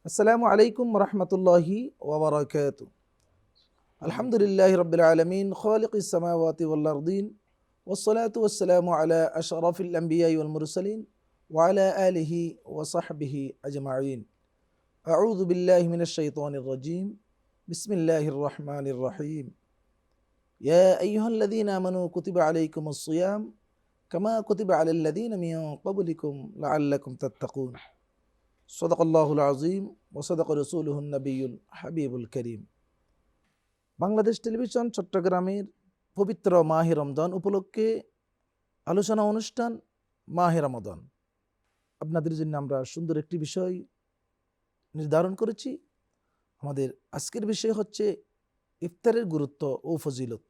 আসসালামু আলাইকুম রহমতুল্লাহি ওবরাকাতু। আলহামদুলিল্লাহি রাব্বিল আলামিন খালিকিস সামাওয়াতি ওয়াল আরদিন ওয়াসসালাতু ওয়াসসালামু আলা আশরাফিল আমবিয়াই ওয়াল মুরসালিন ওয়া আলা আলিহি ওয়া সাহবিহি আজমাইন। আউযু বিল্লাহি মিনাশ শাইতানির রাজীম। বিসমিল্লাহির রহমানির রহিম। ইয়া আইয়ুহাল্লাযীনা আমানু কুতিবা আলাইকুমুস সিয়াম কামা কুতিবা আলাল লাযীনা মিন ক্বাবলিকুম লাআল্লাকুম তাত্তাকুন। সদাকাল্লাহুল আযীম ওয়া সাদাকা রাসূলুহুন নবিয়্যুল হাবিবুল করিম। বাংলাদেশ টেলিভিশন চট্টগ্রামের পবিত্র মাহে রমজান উপলক্ষে আলোচনা অনুষ্ঠান মাহে রমাদান। আপনাদের জন্য আমরা সুন্দর একটি বিষয় নির্ধারণ করেছি। আমাদের আজকের বিষয় হচ্ছে ইফতারের গুরুত্ব ও ফজিলত।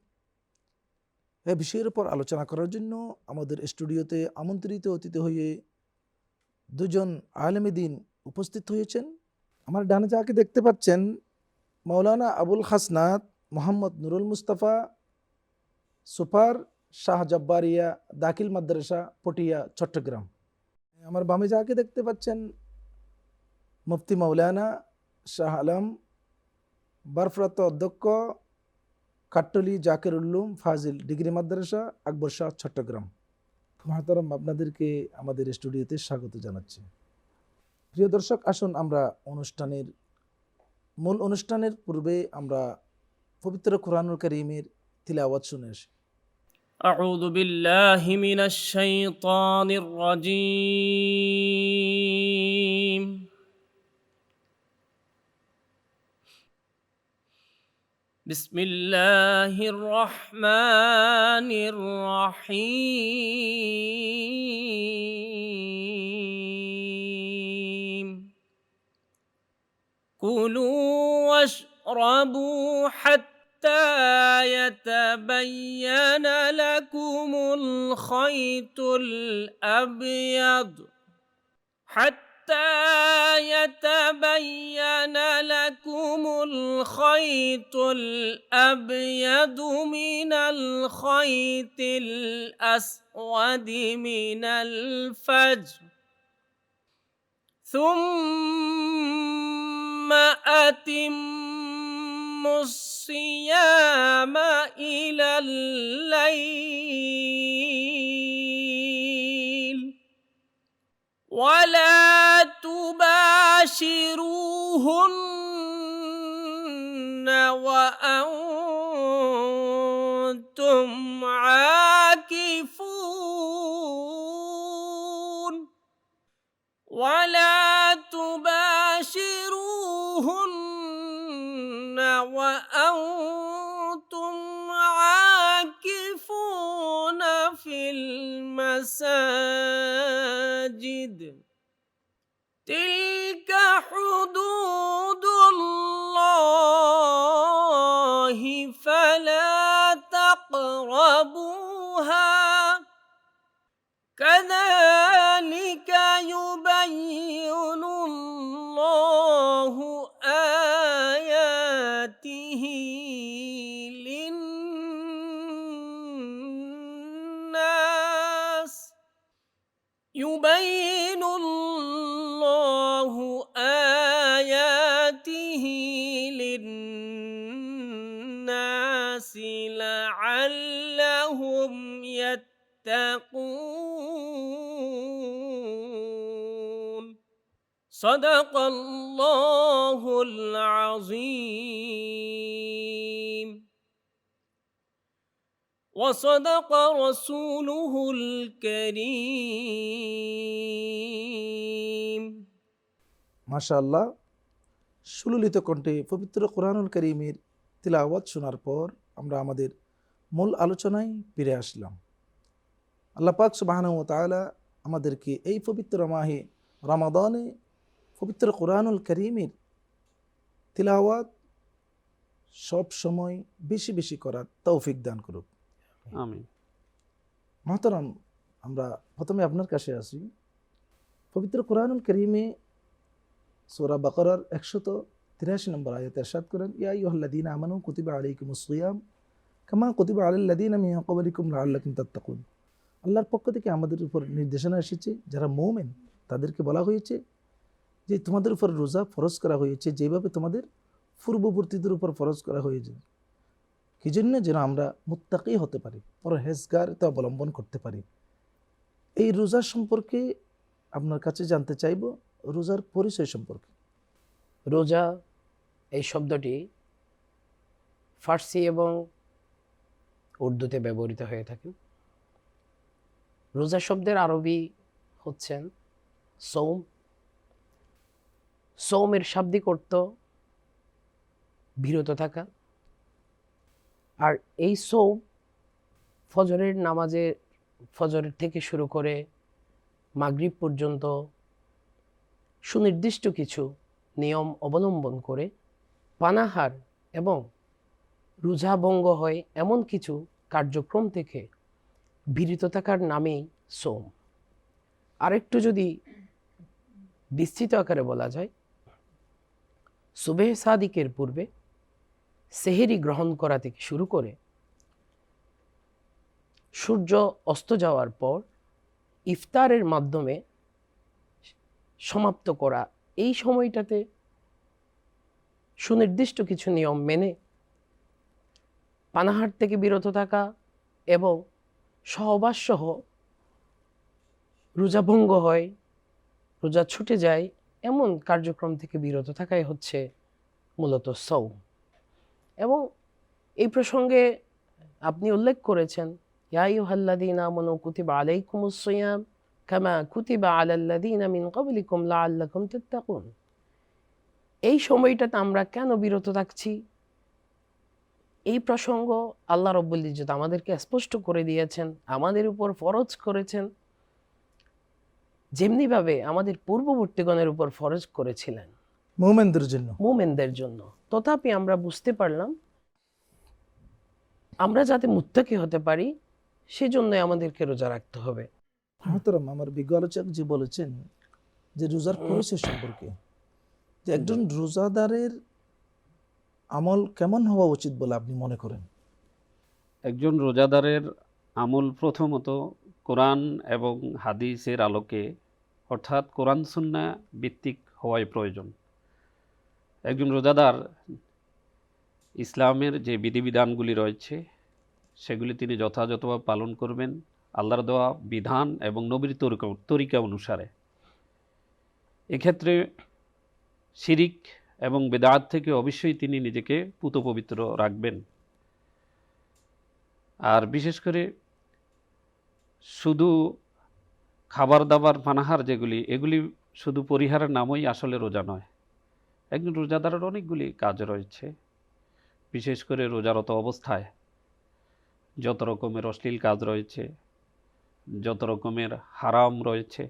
এই বিষয়ের উপর আলোচনা করার জন্য আমাদের স্টুডিওতে আমন্ত্রিত অতিথি হয়ে দুজন আলেমে দ্বীন উপস্থিত হয়েছেন। আমার ডানে যাকে দেখতে পাচ্ছেন মাওলানা আবুল হাসনাত মোহাম্মদ নুরুল মুস্তাফা, সুপার শাহ জব্বারিয়া দাখিল মাদ্রাসা পটিয়া চট্টগ্রাম। আমার বামে যাকে দেখতে পাচ্ছেন মুফতি মাওলানা শাহ আলম, ভারপ্রাপ্ত অধ্যক্ষ কাট্টলি জাকির উল্লুম ফাজিল ডিগ্রি মাদ্রাসা আকবর শাহ চট্টগ্রাম। মহতরম, আপনাদেরকে আমাদের স্টুডিওতে স্বাগত জানাচ্ছি। প্রিয় দর্শক, আসুন আমরা মূল অনুষ্ঠানের পূর্বে আমরা পবিত্র কুরআনুল কারীমের তিলাওয়াত শুনে আসি। أعوذ بالله من الشيطان الرجيم. بسم الله الرحمن الرحيم. كلوا واشربوا حتى يتبين لكم الخيط الأبيض من الخيط الأسود من الفجر ثم أتموا الصيام إلى الليل ولا تباشروهن وأنتم عاكفون في المساجد تلك حدود الله فلا تقربوها كذلك يبين الله آياته للناس لعلهم يتقون. صدق الله العظيم وصدق رسوله الكريم. মাশাআল্লাহ, সুললিত কণ্ঠে পবিত্র কুরআনুল কারীমের তিলাওয়াত শোনার পর আমরা আমাদের মূল আলোচনায় ফিরে আসলাম। আল্লাহ পাক সুবহানাহু ওয়া তাআলা আমাদেরকে এই পবিত্র মাহে রমাদানে পবিত্র কুরআনুল কারীমের তিলাওয়াত সব সময় বেশি বেশি করার তৌফিক দান করুক, আমিন। মহতরম, আমরা প্রথমে আপনার কাছে আসি। পবিত্র কুরআনুল কারীমে সূরা বাকারার 183 নম্বর আয়াতে ইরশাদ করেন, ইয়া আইয়ুহাল্লাযীনা আমানু কুতিবা আলাইকুমুস সিয়াম কামা কুতিবা আলাল লাযীনা মিন ক্বাবলিকুম লাআল্লাকুম তাত্তাকুন। আল্লাহর পক্ষ থেকে আমাদের উপর নির্দেশনা এসেছে, যারা মুমিন তাদেরকে বলা হয়েছে যে তোমাদের উপর রোজা ফরজ করা হয়েছে যেভাবে তোমাদের পূর্ববর্তীদের উপর ফরজ করা হয়েছে, কি জন্য? যেন আমরা মুত্তাকি হতে পারি, পরহেজগারিতা অবলম্বন করতে পারি। এই রোজা সম্পর্কে আপনার কাছে জানতে চাইব, রোজার পরিচয় সম্পর্কে। রোজা এই শব্দটি ফার্সি এবং উর্দুতে ব্যবহৃত হয়ে থাকে। রোজা শব্দের আরবি হচ্ছেন সৌম। সৌমের শাব্দিক অর্থ বিরত থাকা। আর এই সৌম ফজরের নামাজের ফজরের থেকে শুরু করে মাগরিব পর্যন্ত সুনির্দিষ্ট কিছু নিয়ম অবলম্বন করে পানাহার এবং রোজা ভঙ্গ হয় এমন কিছু কার্যক্রম থেকে বিরত থাকার নামেই সৌম। আরেকটু যদি বিস্তৃত আকারে বলা যায়, সুবেহ সাদিকের পূর্বে সেহেরি গ্রহণ করা থেকে শুরু করে সূর্য অস্ত যাওয়ার পর ইফতারের মাধ্যমে সমাপ্ত করা, এই সময়টাতে সুনির্দিষ্ট কিছু নিয়ম মেনে পানাহার থেকে বিরত থাকা এবং সহবাস সহ রোজা ভঙ্গ হয়, রোজা ছুটে যায় এমন কার্যক্রম থেকে বিরত থাকাই হচ্ছে মূলত সৌম। এবং এই প্রসঙ্গে আপনি উল্লেখ করেছেন, ইয়া আইয়ুহাল্লাযীনা আমানু কুতিবা আলাইকুমুস সিয়াম কামা কুতিবা আলাল্লাযীনা মিন ক্বাবলিকুম লাআল্লাকুম তাত্তাকুন। এই সময়টাতে আমরা কেন বিরত থাকছি, এই প্রসঙ্গ আল্লাহ রাব্বুল ইজ্জত আমাদেরকে স্পষ্ট করে দিয়েছেন, আমাদের উপর ফরজ করেছেন, যেমনিভাবে আমাদের পূর্ববর্তীগণের উপর ফরজ করেছিলেন মুমিনদের জন্য। তথাপি আমরা বুঝতে পারলাম আমরা যাতে মুত্তাকি হতে পারি সেজন্য আমাদেরকে রোজা রাখতে হবে। আমার বিজ্ঞ আলোচক যে বলেছেন যে রোজার পরিচয় সম্পর্কে, যে একজন রোজাদারের আমল কেমন হওয়া উচিত বলে আপনি মনে করেন? একজন রোজাদারের আমল প্রথমত কোরআন এবং হাদিসের আলোকে, অর্থাৎ কোরআন সুন্নাহ ভিত্তিক হওয়াই প্রয়োজন। একজন রোজাদার ইসলামের যে বিধিবিধানগুলি রয়েছে সেগুলি তিনি যথাযথভাবে পালন করবেন আল্লাহর দেওয়া বিধান এবং নবীর তরিকা অনুসারে। এক্ষেত্রে শিরিক এবং বেদাত থেকে অবশ্যই তিনি নিজেকে পূতপবিত্র রাখবেন। আর বিশেষ করে শুধু খাবার দাবার পানাহার যেগুলি, এগুলি শুধু পরিহারের নামই আসলে রোজা নয়। একজন রোজাদারের অনেকগুলি কাজ রয়েছে। বিশেষ করে রোজারত অবস্থায় যত রকমের অশ্লীল কাজ রয়েছে, যত রকমের হারাম রয়েছে,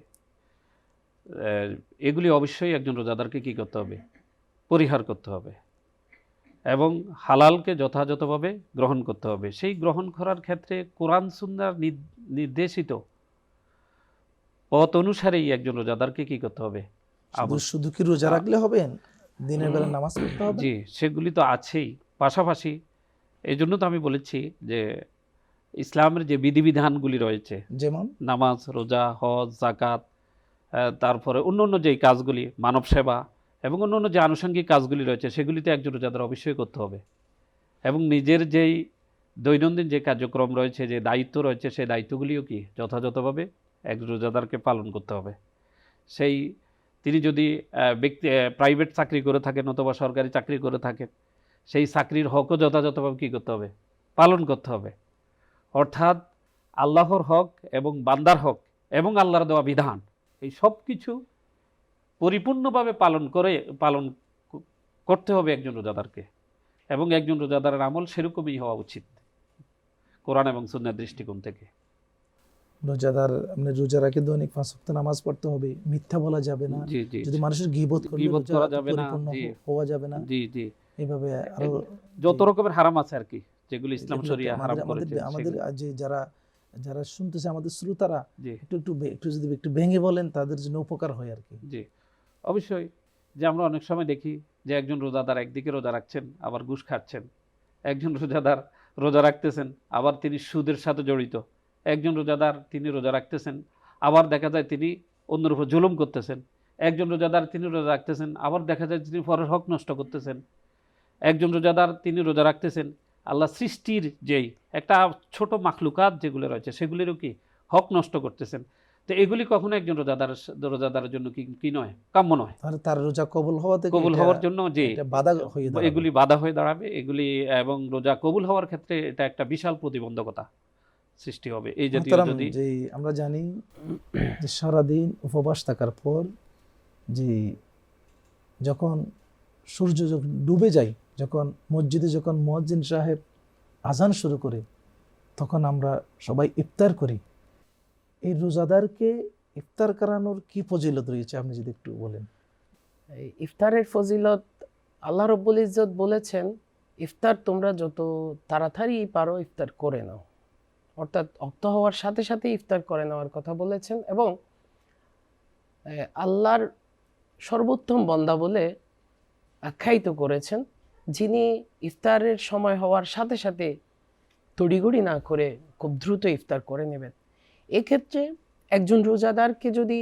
এগুলি অবশ্যই একজন রোজাদারকে কী করতে হবে? পরিহার করতে হবে এবং হালালকে যথাযথভাবে গ্রহণ করতে হবে। সেই গ্রহণ করার ক্ষেত্রে কোরআন সুন্নাহর নির্দেশিত পথ অনুসারেই একজন রোজাদারকে কী করতে হবে? শুধু কি রোজা রাখলে হবে? দিনের বেলা নামাজ পড়তে হবে? জি, সেগুলি তো আছেই। পাশাপাশি এই জন্য তো আমি বলেছি যে ইসলামের যে বিধিবিধানগুলি রয়েছে, যেমন নামাজ, রোজা, হজ, যাকাত, তারপরে অন্য যেই কাজগুলি, মানব সেবা এবং অন্য যে আনুষঙ্গিক কাজগুলি রয়েছে, সেগুলিতে একজন রোজাদার অবশ্যই করতে হবে। এবং নিজের যেই দৈনন্দিন যে কার্যক্রম রয়েছে, যে দায়িত্ব রয়েছে, সেই দায়িত্বগুলিও কি যথাযথভাবে একজন রোজাদারকে পালন করতে হবে। সেই তিনি যদি প্রাইভেট চাকরি করে থাকেন অথবা সরকারি চাকরি করে থাকেন, সেই চাকরির হকও যথাযথভাবে কী করতে হবে? পালন করতে হবে। অর্থাৎ আল্লাহর হক এবং বান্দার হক এবং আল্লাহর দেওয়া বিধান, এই সব কিছু পরিপূর্ণভাবে পালন করতে হবে একজন রোজাদারকে। এবং একজন রোজাদারের আমল সেরকমই হওয়া উচিত কোরআন এবং সুন্নাহর দৃষ্টিকোণ থেকে। রোজাদার রোজা রাখে দৈনিক 5 ওয়াক্ত নামাজ পড়তে হবে, মিথ্যা বলা যাবে না, যদি মানুষের গীবত করা যাবে না, হওয়া যাবে না, এইভাবে আরো যত রকমের হারাম আছে আর কি, যেগুলো ইসলাম শরিয়া হারাম করেছে। আমাদের যে যারা শুনতেছে, আমাদের শ্রোতারা একটু যদি একটু ভেঙে বলেন, তাদের জন্য উপকার হয় আর কি। জি, অবশ্যই। যে আমরা অনেক সময় দেখি যে একজন রোজাদার একদিকে রোজা রাখছেন আবার ঘুষ খাচ্ছেন, একজন রোজাদার রোজা রাখতেছেন আবার তিনি সুদের সাথে জড়িত, একজন রোজাদার তিনি রোজা রাখতেছেন আবার দেখা যায় তিনি অন্যের উপর জুলুম করতেছেন। একজন রোজাদার তিনি রোজা রাখতেছেন, আবার দেখা যায় তিনি পরের হক নষ্ট করতেছেন। একজন রোজাদার তিনি রোজা রাখতেছেন, আল্লাহ সৃষ্টির যেই একটা ছোট মাখলুকাত যেগুলো রয়েছে সেগুলিরও কি হক নষ্ট করতেছেন। তো এগুলি কখনো একজন রোজাদারের জন্য কি নয়, কাম্য নয়। তার রোজা কবুল হওয়া থেকে কবুল হওয়ার জন্য যে বাধা হয়ে দাঁড়াবে। এগুলি বাধা হয়ে দাঁড়াবে এগুলি, এবং রোজা কবুল হওয়ার ক্ষেত্রে এটা একটা বিশাল প্রতিবন্ধকতা সৃষ্টি হবে এই জাতীয় মোহতারাম, যদি। যে আমরা জানি যে সারাদিন উপবাস থাকার পর যে যখন সূর্য যখন ডুবে যায়, যখন মসজিদে যখন মুয়াজ্জিন সাহেব আজান শুরু করে, তখন আমরা সবাই ইফতার করি। এই রোজাদারকে ইফতার করানোর কি ফজিলত রয়েছে, আপনি যদি একটু বলেন। এই ইফতারের ফজিলত আল্লাহ রব্বুল ইজ্জত বলেছেন, ইফতার তোমরা যত তাড়াতাড়ি পারো ইফতার করে নাও, অর্থাৎ অক্ত হওয়ার সাথে সাথে ইফতার করে নেওয়ার কথা বলেছেন। এবং আল্লাহর সর্বোত্তম বান্দা বলে আখ্যায়িত করেছেন যিনি ইফতারের সময় হওয়ার সাথে সাথে তড়িঘড়ি না করে খুব দ্রুত ইফতার করে নেবেন। এক্ষেত্রে একজন রোজাদারকে যদি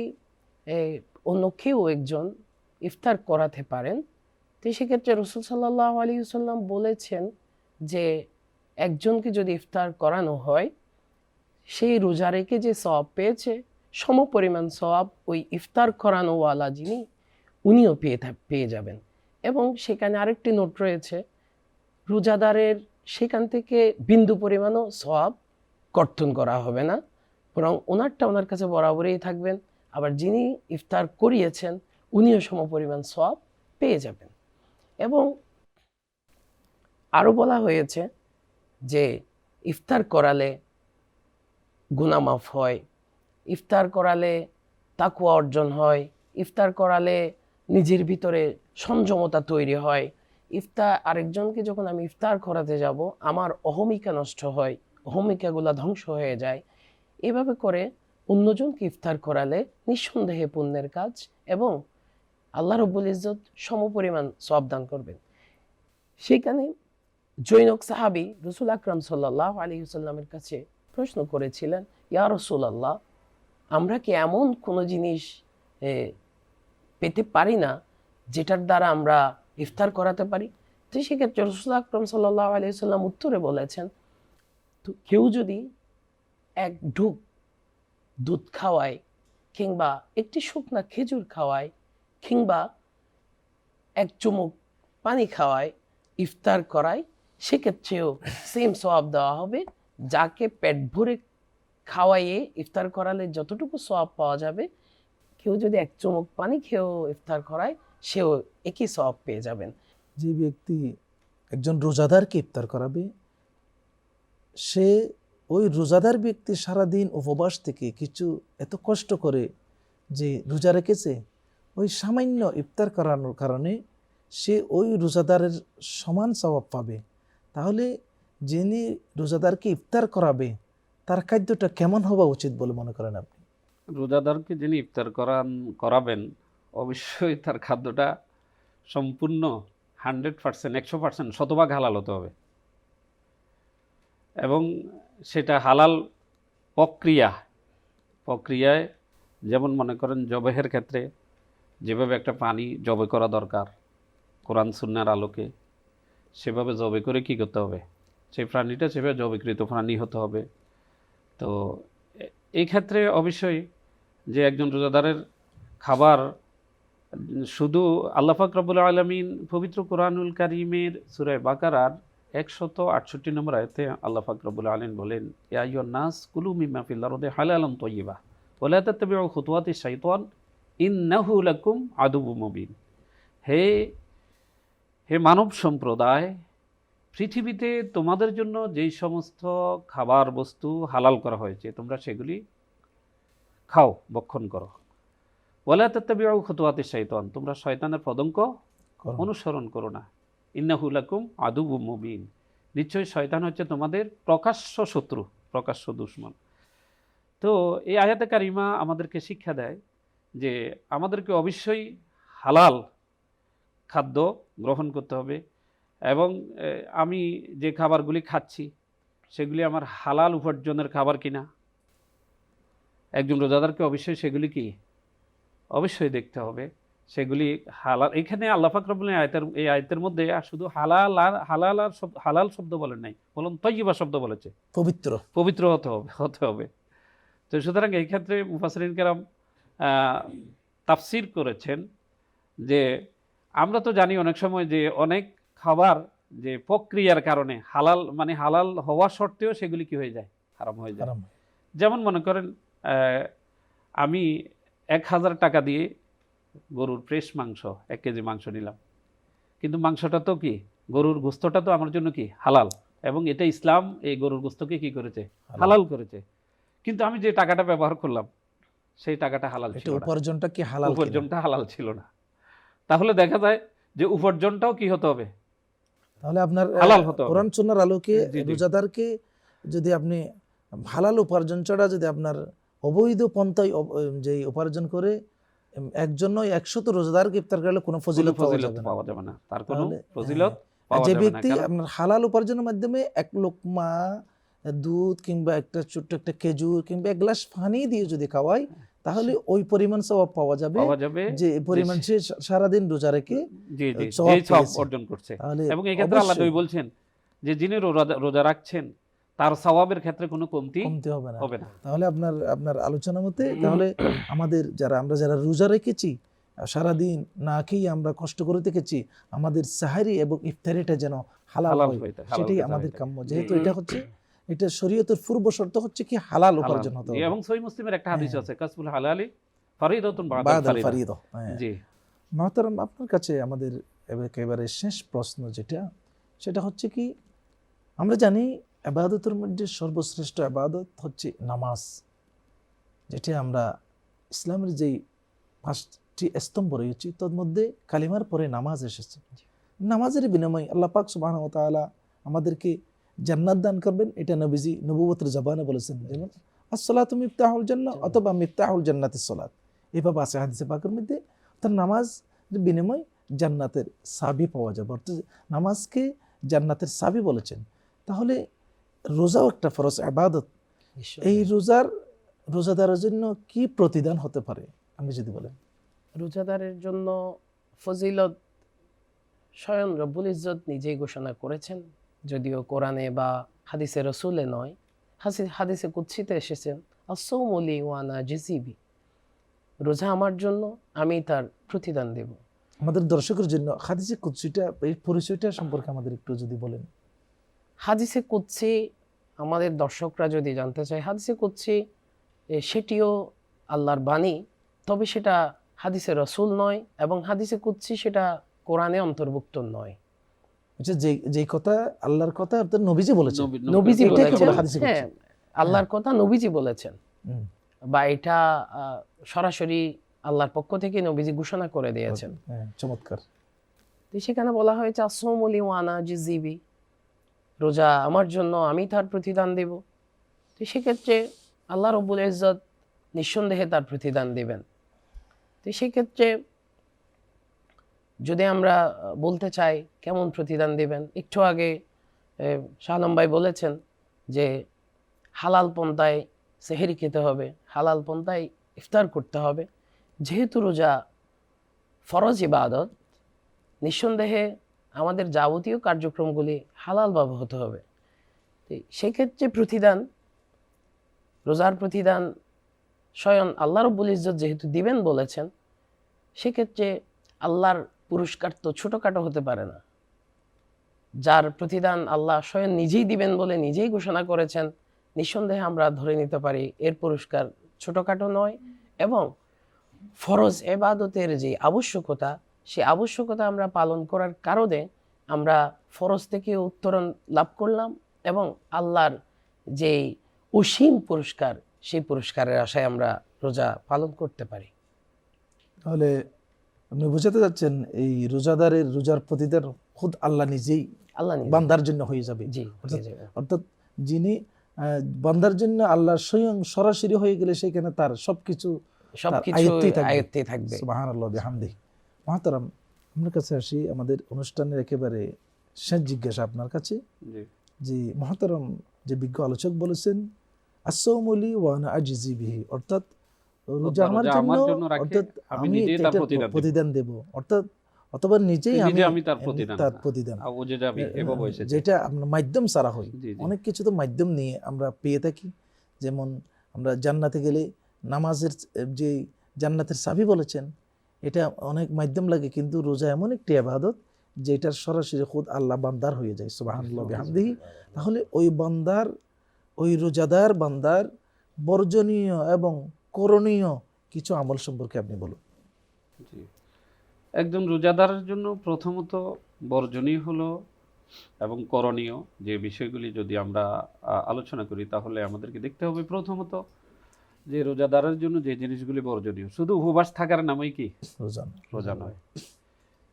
অন্য কেউ একজন ইফতার করাতে পারেন, তো সেক্ষেত্রে রাসূল সাল্লাল্লাহু আলাইহি ওয়াসাল্লাম বলেছেন যে একজনকে যদি ইফতার করানো হয়, সেই রোজা রেখে যে সওয়াব পেয়েছে সমপরিমাণ সওয়াব ওই ইফতার করানোওয়ালা যিনি উনিও পেয়ে যাবেন। এবং সেখানে আরেকটি নোট রয়েছে, রোজাদারের সেখান থেকে বিন্দু পরিমাণও সওয়াব কর্তন করা হবে না, বরং ওনারটা ওনার কাছে বরাবরই থাকবেন। আবার যিনি ইফতার করিয়েছেন উনিও সমপরিমাণ সওয়াব পেয়ে যাবেন। এবং আরও বলা হয়েছে যে ইফতার করালে গুনাহ মাফ হয়, ইফতার করালে তাকওয়া অর্জন হয়, ইফতার করালে নিজের ভিতরে সংযমতা তৈরি হয়। আরেকজনকে যখন আমি ইফতার করাতে যাব আমার অহমিকা নষ্ট হয়, অহমিকাগুলা ধ্বংস হয়ে যায়। এভাবে করে অন্যজনকে ইফতার করালে নিঃসন্দেহে পুণ্যের কাজ, এবং আল্লাহ রব্বুল ইজ্জত সমপরিমাণ সওয়াব দান করবেন। সেখানে জৈনক সাহাবী রাসূল আকরাম সাল্লাল্লাহু আলাইহি ওয়াসাল্লামের কাছে প্রশ্ন করেছিলেন, ইয়া রাসূলুল্লাহ, আমরা কি এমন কোনো জিনিস পেতে পারি না যেটার দ্বারা আমরা ইফতার করাতে পারি? তো সেক্ষেত্রে রাসূল আকরাম সাল্লাল্লাহু আলাইহি ওয়াসাল্লাম উত্তরে বলেছেন, তো কেউ যদি এক ঢুক দুধ খাওয়ায়, কিংবা একটি শুকনা খেজুর খাওয়ায়, কিংবা এক চুমুক পানি খাওয়ায়, ইফতার করায়, সেক্ষেত্রেও সেম সওয়াব দেওয়া হবে। যাকে পেট ভরে খাওয়াইয়ে ইফতার করালে যতটুকু সওয়াব পাওয়া যাবে, কেউ যদি এক চুমুক পানি খেয়েও ইফতার করায় সেও একই সওয়াব পেয়ে যাবেন। যে ব্যক্তি একজন রোজাদারকে ইফতার করাবে, সে ওই রোজাদার ব্যক্তি সারাদিন উপবাস থেকে কিছু এত কষ্ট করে যে রোজা রেখেছে, ওই সামান্য ইফতার করানোর কারণে সে ওই রোজাদারের সমান সওয়াব পাবে। তাহলে যিনি রোজাদারকে ইফতার করাবে তার খাদ্যটা কেমন হওয়া উচিত বলে মনে করেন আপনি? রোজাদারকে যিনি ইফতার করাবেন অবশ্যই তার খাদ্যটা সম্পূর্ণ 100%, 100% শতভাগ হালাল হতে হবে, এবং সেটা হালাল প্রক্রিয়ায়, যেমন মনে করেন জবেহের ক্ষেত্রে যেভাবে একটা পানি জবে করা দরকার কোরআন সুন্নাহর আলোকে, সেভাবে জবে করে কি করতে হবে, সেই প্রাণীটা সেভাবে জবেকৃত প্রাণী হতে হবে। তো এই ক্ষেত্রে অবশ্যই যে একজন রোজাদারের খাবার শুধু আল্লাহ পাক রব্বুল আলামিন পবিত্র কোরআনুল কারীমের সূরা বাকারার 168 নম্বর আয়াতে আল্লাহ পাক রব্বুল আলামিন বলেন, ইয়া আইয়ুহান নাস কুলু মিম্মা ফিল আরদি হালালান তাইয়্যিবা ওয়া লা তাত্তাবিউ খুতুওয়াতিশ শাইতান ইন্নাহু লাকুম আদুউম মুবিন। হে মানব সম্প্রদায়, পৃথিবীতে তোমাদের জন্য যেই সমস্ত খাবার বস্তু হালাল করা হয়েছে তোমরা সেগুলি খাও, ভক্ষণ করো। ওয়ালা তাত্তাবিউ খুতুওয়াতিশ শাইতান, তোমরা শয়তানের পদঙ্ক অনুসরণ করো না। ইন্নাহু লাকুম আদুউম মুবিন, নিশ্চয়ই শয়তান হচ্ছে তোমাদের প্রকাশ্য শত্রু, প্রকাশ্য দুশমন। তো এই আয়াতে কারিমা আমাদেরকে শিক্ষা দেয় যে আমাদেরকে অবশ্যই হালাল খাদ্য গ্রহণ করতে হবে, এবং আমি যে খাবারগুলি খাচ্ছি সেগুলি আমার হালাল উপার্জনের খাবার কিনা। একজন রোজাদারকে অবশ্যই সেগুলি কি অবশ্যই দেখতে হবে সেগুলি হালাল। এখানে আল্লাহ পাক রব্বুল আলামিন এই আয়াতের মধ্যে আর শুধু হালাল শব্দ বলেন নাই, বলুন তয়্যিবা শব্দ বলেছে, পবিত্র। পবিত্র হতে হবে। তো সুতরাং এই ক্ষেত্রে মুফাসসিরিন কেরাম তাফসীর করেছেন যে আমরা তো জানি অনেক সময় যে অনেক খাবার যে প্রক্রিয়ার কারণে হালাল, মানে হালাল হওয়া সত্ত্বেও সেগুলি কি হয়ে যায়, হারাম হয়ে যায়। হারাম। যেমন মনে করেন আমি 1000 টাকা দিয়ে গরুর ফ্রেশ মাংস 1 কেজি মাংস নিলাম, কিন্তু মাংসটা তো কি, গরুর গোস্তটা তো আমার জন্য কি হালাল, এবং এটা ইসলাম এই গরুর গোস্তকে কি করেছে, হালাল করেছে। কিন্তু আমি যে টাকাটা ব্যবহার করলাম সেই টাকাটা হালাল এটা ছিল না, উপার্জনটা কি হালাল কিনা? উপার্জনটা হালাল ছিল না। তাহলে দেখা যায় যে উপার্জনটাও কি হতে হবে, তাহলে আপনার হালাল হতে হবে। কোরআন সুন্নাহর আলোকে জি, জি। রোজাদারকে যদি আপনি হালাল উপার্জন ছাড়া যদি আপনার অবৈধ পন্থায় যে উপার্জন করে একজন নয় 100 রোজাদারকে ইফতার করলে কোনো ফজিলত পাওয়া যাবে না, তার কোনো তাহলে, ফজিলত হ্যাঁ, পাওয়া যে যাবে না। ব্যক্তি কারণ আপনার হালাল উপার্জনের মাধ্যমে এক লোকমা দুধ কিংবা একটা ছোট্ট একটা খেজুর কিংবা এক গ্লাস পানি দিয়ে যদি খাওয়ায় তাহলে ওই পরিমাণ সওয়াব পাওয়া যাবে যে পরিমাণ সে সারাদিন রোজা রেখে জি জি সওয়াব এই সওয়াব পেয়েছে। অর্জন করছে। তাহলে এবং এই ক্ষেত্রে আল্লাহ অবশ্যই নবী বলছেন যে যিনি রোজা রাখছেন তার সওয়াবের ক্ষেত্রে কোনো কমতি কমতে হবে না। হবে না। তাহলে আপনার আলোচনা মতে তাহলে আমাদের আমরা যারা রোজা রেখেছি সারাদিন না খেয়ে আমরা কষ্ট করে থেকেছি, আমাদের সাহারি এবং ইফতারিটা যেন হালাল হালাল হয়, হয়ে থাকে, হালাল সেটাই হয়ে আমাদের থাকে। কাম্য। যেহেতু এটা শরীয়তের পূর্ব শর্ত হচ্ছে কি হালাল উপার্জন হতে হবে। এবং সহিহ মুসলিমের একটা হাদিস হ্যাঁ। আছে, কাসবুল হালালি ফারিদাতুন বাদাল বাদাল ফারিদা। ফারিদা। হ্যাঁ। জি মহতারাম, আপনার কাছে আমাদের একেবারে শেষ প্রশ্ন সেটা হচ্ছে কি, আমরা জানি ইবাদতের মধ্যে সর্বশ্রেষ্ঠ ইবাদত হচ্ছে নামাজ, যেটা আমরা ইসলামের যেই 5টি স্তম্ভ রয়েছে তার মধ্যে কালিমার পরে নামাজ এসেছে। নামাজের বিনিময়ে আল্লাহ পাক সুবহানাহু ওয়া তাআলা আমাদেরকে জান্নাত দান করবেন, এটা নবীজি নবুয়তের জবানে বলেছেন। যেমন আসসালাতু মিফতাহুল জান্নাহ অথবা মিফতাহুল জান্নাতিস সালাত, এভাবে আছে হাদিসে পাকের মধ্যে। তার নামাজ বিনিময়ে জান্নাতের চাবি পাওয়া যাবে, অর্থাৎ নামাজকে জান্নাতের চাবি বলেছেন। তাহলে রোজাও একটা ফরজ ইবাদত। এই রোজাদারের জন্য কি প্রতিদান হতে পারে আপনি যদি বলেন? রোজাদারের জন্য ফজিলত স্বয়ং রব্বুল ইজ্জত নিজেই ঘোষণা করেছেন, যদিও কোরআনে বা হাদিসে রসুলে নয়, হাদিসে কুদসিতে এসেছেন, আস-সাওমু লি ওয়া আনা আজজি, রোজা আমার জন্য, আমি তার প্রতিদান দেব। আমাদের দর্শকের জন্য হাদিসে কুদসিটা, এই পরিচয়টা সম্পর্কে আমাদের একটু যদি বলেন। হাদিসে কুদসি আমাদের দর্শকরা যদি জানতে চায়, হাদিসে কুদসি সেটিও আল্লাহর বাণী, তবে সেটা হাদিসে রসুল নয়, এবং হাদিসে কুদসি সেটা কোরআনে অন্তর্ভুক্ত নয়। আচ্ছা, যে কথা আল্লাহর কথা অর্থাৎ নবীজি বলেছেন, নবীজি এটাকে বলে বলেছেন, হাদিসে কুদসি। হ্যাঁ, আল্লাহর কথা নবীজি বলেছেন, হুম। বা এটা সরাসরি আল্লাহর পক্ষ থেকে নবীজি ঘোষণা করে দিয়েছেন। হ্যাঁ, চমৎকার। তো সেখানে বলা হয়েছে আস-সাওমু লি ওয়া আনা আজজি, রোজা আমার জন্য, আমি তার প্রতিদান দেব। তো সেক্ষেত্রে আল্লাহ রব্বুল ইজ্জত নিঃসন্দেহে তার প্রতিদান দেবেন। তো সেক্ষেত্রে যদি আমরা বলতে চাই কেমন প্রতিদান দেবেন, একটু আগে শাহ আলম ভাই বলেছেন যে হালাল পন্থায় সেহরি খেতে হবে, হালাল পন্থায় ইফতার করতে হবে। যেহেতু রোজা ফরজ ইবাদত, নিঃসন্দেহে আমাদের যাবতীয় কার্যক্রমগুলি হালালভাবে হতে হবে। তো সেক্ষেত্রে প্রতিদান, রোজার প্রতিদান স্বয়ং আল্লাহ রব্বুল ইজ্জত যেহেতু দিবেন বলেছেন, সেক্ষেত্রে আল্লাহর পুরস্কার তো ছোটোখাটো হতে পারে না। যার প্রতিদান আল্লাহ স্বয়ং নিজেই দিবেন বলে নিজেই ঘোষণা করেছেন, নিঃসন্দেহে আমরা ধরে নিতে পারি এর পুরস্কার ছোটোখাটো নয়, এবং ফরজ ইবাদতের যে আবশ্যকতা, সেই আবশ্যকতা আমরা পালন করার কারণে আমরা ফরজ থেকে উত্তরণ লাভ করলাম, এবং আল্লাহর যে অসীম পুরস্কার, সেই পুরস্কারের আশায় আমরা রোজা পালন করতে পারি। তাহলে আপনি বোঝাতে যাচ্ছেন এই রোজার প্রতিদান খুদ আল্লাহ নিজেই বান্দার জন্য হয়ে যাবে। জি, অর্থাৎ যিনি বান্দার জন্য আল্লাহ স্বয়ং সরাসরি হয়ে গেলে সেখানে তার সবকিছু আয়ত্তে থাকবে। সুবহানাল্লাহ বিহামদিহি। মুহতারাম, আপনার কাছে আসি, আমাদের অনুষ্ঠানের একেবারে শেষ জিজ্ঞাসা আপনার কাছে। যে মুহতারাম, যে বিজ্ঞ আলোচক বলেছেন আস-সাওমু লি ওয়া আনা আজজি বিহি, অর্থাৎ রোজা আমার রোজা জন্য, আমার জন্য রাখে, অর্থাৎ আমি আমি নিজেই তার এটার প্রতিদান দেব। প্রতিদান দেব, অর্থাৎ অথবা নিজেই নিজে আমি আমি তার প্রতিদান, তার প্রতিদান, ও যে যাবি এভাবে এসেছে। যেটা আমরা মাধ্যম ছাড়া হয়। জি জি অনেক কিছু তো মাধ্যম নিয়ে আমরা পেয়ে থাকি, যেমন আমরা জান্নাতে গেলে নামাজের যে জান্নাতের চাবি বলেছেন, এটা অনেক মাধ্যম লাগে, কিন্তু রোজা এমন একটি ইবাদত যেটার সরাসরি খুদ আল্লাহ বান্দার হয়ে যায়, সুবহানাল্লাহ বিহামদিহি। তাহলে ওই বান্দার, ওই রোজাদার বান্দার বর্জনীয় এবং করণীয় কিছু আমল সম্পর্কে আপনি বলুন। জি। একজন রোজাদারের জন্য প্রথমত বর্জনীয় হলো এবং করণীয় যে বিষয়গুলি যদি আমরা আলোচনা করি, তাহলে আমাদেরকে দেখতে হবে প্রথমত যে রোজাদারের জন্য যে জিনিসগুলি বর্জনীয়, শুধু উপবাস থাকার নামই কি রোজা নয়,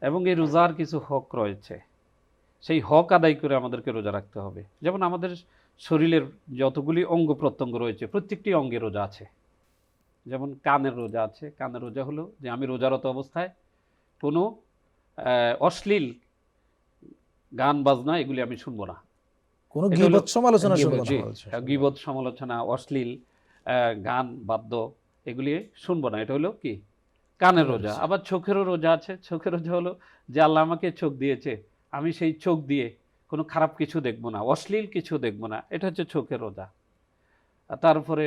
এবং এই রোজার কিছু হক রয়েছে, সেই হক আদায় করে আমাদেরকে রোজা রাখতে হবে। যেমন আমাদের শরীরের যতগুলি অঙ্গ প্রত্যঙ্গ রয়েছে, প্রত্যেকটি অঙ্গে রোজা আছে। যেমন কানের রোজা আছে। কানের রোজা হলো যে আমি রোজারত অবস্থায় কোনো অশ্লীল গান বাজনা এগুলি আমি শুনবো না, কোনো এটা গীবত হলো সমালোচনা গীবত, শুনবো জি, না। গীবত সমালোচনা, অশ্লীল গান বাদ্য এগুলি শুনবো না, এটা হলো কি কানের রোজা। আবার চোখেরও রোজা আছে। চোখের রোজা হলো যে আল্লাহ আমাকে চোখ দিয়েছে, আমি সেই চোখ দিয়ে কোনো খারাপ কিছু দেখবো না, অশ্লীল কিছু দেখবো না, এটা হচ্ছে চোখের রোজা। আর তারপরে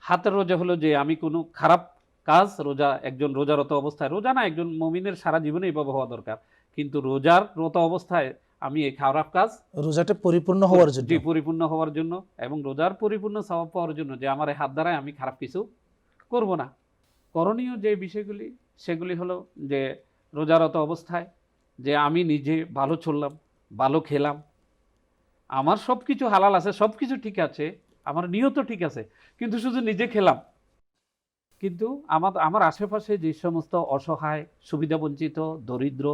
হাতের রোজা হলো যে আমি কোনো খারাপ কাজ, রোজা একজন রোজারত অবস্থায়, রোজা না একজন মুমিনের সারা জীবনে এইভাবে হওয়া দরকার, কিন্তু রোজার রত অবস্থায় আমি এই খারাপ কাজ, রোজাটা পরিপূর্ণ হওয়ার জন্য, জি, পরিপূর্ণ হওয়ার জন্য এবং রোজার পরিপূর্ণ সওয়াব পাওয়ার জন্য, যে আমার এই হাত দ্বারায় আমি খারাপ কিছু করব না। করণীয় যে বিষয়গুলি সেগুলি হলো যে রোজারত অবস্থায় যে আমি নিজে ভালো চললাম, ভালো খেলাম, আমার সব কিছু হালাল আছে, সব কিছু ঠিক আছে, আমার নিয়ত ঠিক আছে, কিন্তু শুধু নিজে খেলাম, কিন্তু আমার আশেপাশে যে সমস্ত অসহায়, সুবিধাবঞ্চিত, দরিদ্র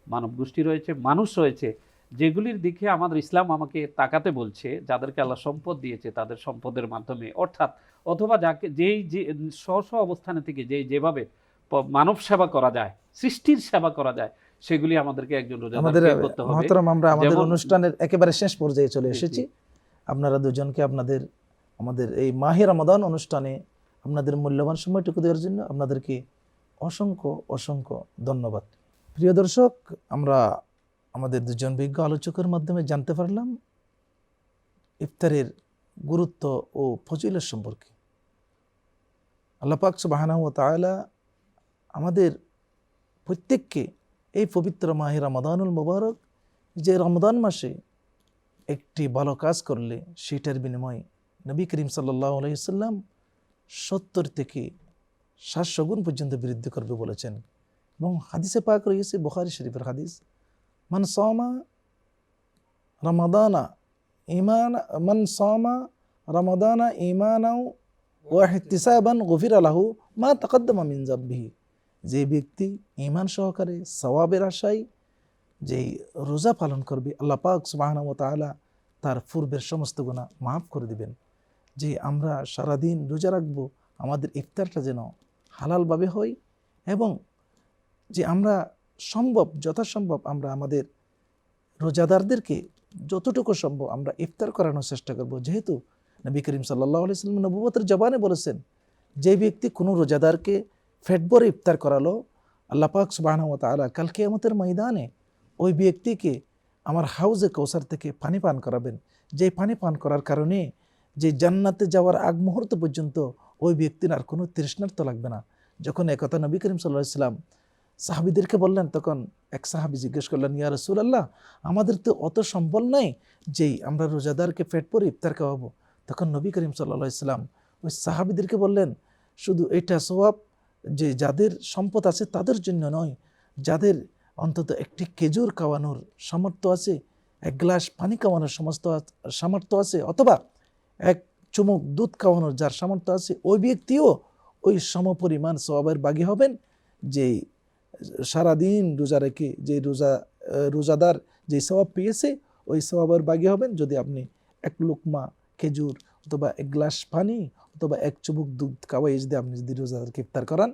মানব গোষ্ঠী রয়েছে, মানুষ রয়েছে, যেগুলির দিকে আমাদের ইসলাম আমাকে তাকাতে বলছে, যাদেরকে আল্লাহ সম্পদ দিয়েছে তাদের সম্পদের মাধ্যমে, অর্থাৎ অথবা যাকে যেই যে স্ব অবস্থানে থেকে যেভাবে মানব সেবা করা যায়, সৃষ্টির সেবা করা যায়, সেগুলি আমাদেরকে একজন আমাদের রোজাদারকে করতে হবে। মহতরম, আমরা আমাদের যেমন অনুষ্ঠানের একেবারে শেষ পর্যায়ে চলে জি, জি। এসেছি। আপনারা দুজনকে আমাদের এই মাহে রমাদান অনুষ্ঠানে আপনাদের মূল্যবান সময়টুকু দেওয়ার জন্য আপনাদেরকে অসংখ্য অসংখ্য ধন্যবাদ। প্রিয় দর্শক, আমরা আমাদের দুজন বিজ্ঞ আলোচকের মাধ্যমে জানতে পারলাম ইফতারের গুরুত্ব ও ফজিলত সম্পর্কে। আল্লাহ পাক সুবহানাহু ওয়া তাআলা আমাদের প্রত্যেককে এই পবিত্র মাহে রমাদানুল মুবারক, যে রমজান মাসে একটি ভালো কাজ করলে সেটার বিনিময়ে নবী করিম সাল্লাল্লাহু আলাইহি ওয়াসাল্লাম 70 থেকে 700 গুণ পর্যন্ত বৃদ্ধি করবে বলেছেন। এবং হাদিসে পাক রয়েছে, বুখারী শরীফের হাদিস, মান সামা রমাদানা ঈমানাও ওয়া ইহতিসাবান গুফিরা লাহু মা তাকাদ্দামা মিন যামবিহি। যে ব্যক্তি ঈমান সহকারে সওয়াবের আশায় যেই রোজা পালন করবে, আল্লাহ পাক সুবহানাহু ওয়া তাআলা তার পূর্বের সমস্ত গুনাহ মাফ করে দিবেন। যে আমরা সারাদিন রোজা রাখবো, আমাদের ইফতারটা যেন হালালভাবে হয়, এবং যে আমরা যথাসম্ভব আমরা আমাদের রোজাদারদেরকে যতটুকু সম্ভব আমরা ইফতার করানোর চেষ্টা করব। যেহেতু নবী করিম সাল্লাল্লাহু আলাইহি ওয়াসাল্লাম নবুয়তের জবানে বলেছেন, যে ব্যক্তি কোনো রোজাদারকে পেট ভরে ইফতার করালো, আল্লাহ পাক সুবহানাহু ওয়া তাআলা কাল কিয়ামতের ময়দানে ওই ব্যক্তিকে আমার হাউজে কৌসার থেকে পানি পান করাবেন, যে পানি পান করার কারণে যে জান্নাতে যাওয়ার আগ মুহূর্ত পর্যন্ত ওই ব্যক্তির আর কোনো তৃষ্ণার্ত লাগবে না। যখন একথা নবী করিম সাল্লাল্লাহু আলাইহি ওয়াসাল্লাম সাহাবীদেরকে বললেন, তখন এক সাহাবী জিজ্ঞেস করলেন, ইয়া রাসূলুল্লাহ, আমাদের তো অত সম্বল নাই যেই আমরা রোজাদারকে পেট ভরে ইফতার খাওয়াবো। তখন নবী করিম সাল্লাল্লাহু আলাইহি ওয়াসাল্লাম ওই সাহাবীদেরকে বললেন, শুধু এটা সওয়াব যে যাদের সম্পদ আছে তাদের জন্য নয়, যাদের অন্তত একটি খেজুর খাওয়ানোর সামর্থ্য আছে, এক গ্লাস পানি খাওয়ানোর সমস্ত সামর্থ্য আছে, অথবা এক চুমুক দুধ খাওয়ানোর যার সামর্থ্য আছে, ওই ব্যক্তিও ওই সমপরিমাণ সওয়াবের ভাগী হবেন। যে সারাদিন রোজা রেখে যে রোজাদার যে সওয়াব পেয়েছে, ওই সওয়াবের ভাগী হবেন যদি আপনি এক লুকমা খেজুর অথবা এক গ্লাস পানি অথবা এক চুমুক দুধ খাওয়াই যদি আপনি যদি রোজাদারকে ইফতার করান।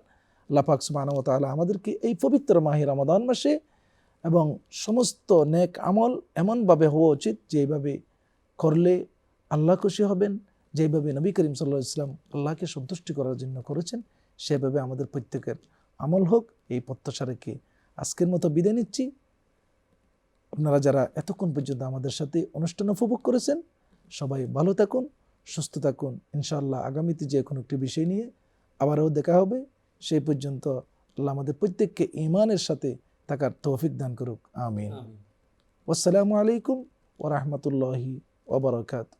আল্লাহ পাক সুবহানাহু ওয়া তাআলা আমাদেরকে এই পবিত্র মাহে রমাদান মাসে এবং সমস্ত নেক আমল এমনভাবে হওয়া উচিত যেভাবে করলে আল্লাহ খুশি হবেন, যেভাবে নবী করিম সাল্লাল্লাহু আলাইহি ওয়াসাল্লাম আল্লাহকে সন্তুষ্টি করার জন্য করেছেন, সেভাবে আমাদের প্রত্যেকের আমল হোক, এই প্রত্যাশা রেখে আজকের মতো বিদায় নিচ্ছি। আপনারা যারা এতক্ষণ পর্যন্ত আমাদের সাথে অনুষ্ঠান উপভোগ করেছেন, সবাই ভালো থাকুন, সুস্থ থাকুন। ইনশাআল্লাহ আগামীতে যে কোনো একটি বিষয় নিয়ে আবারও দেখা হবে। সেই পর্যন্ত আল্লাহ আমাদের প্রত্যেককে ঈমানের সাথে থাকার তৌফিক দান করুক। আমিন। আসসালামু আলাইকুম ওয়া রাহমাতুল্লাহি ওয়া বারাকাতুহু।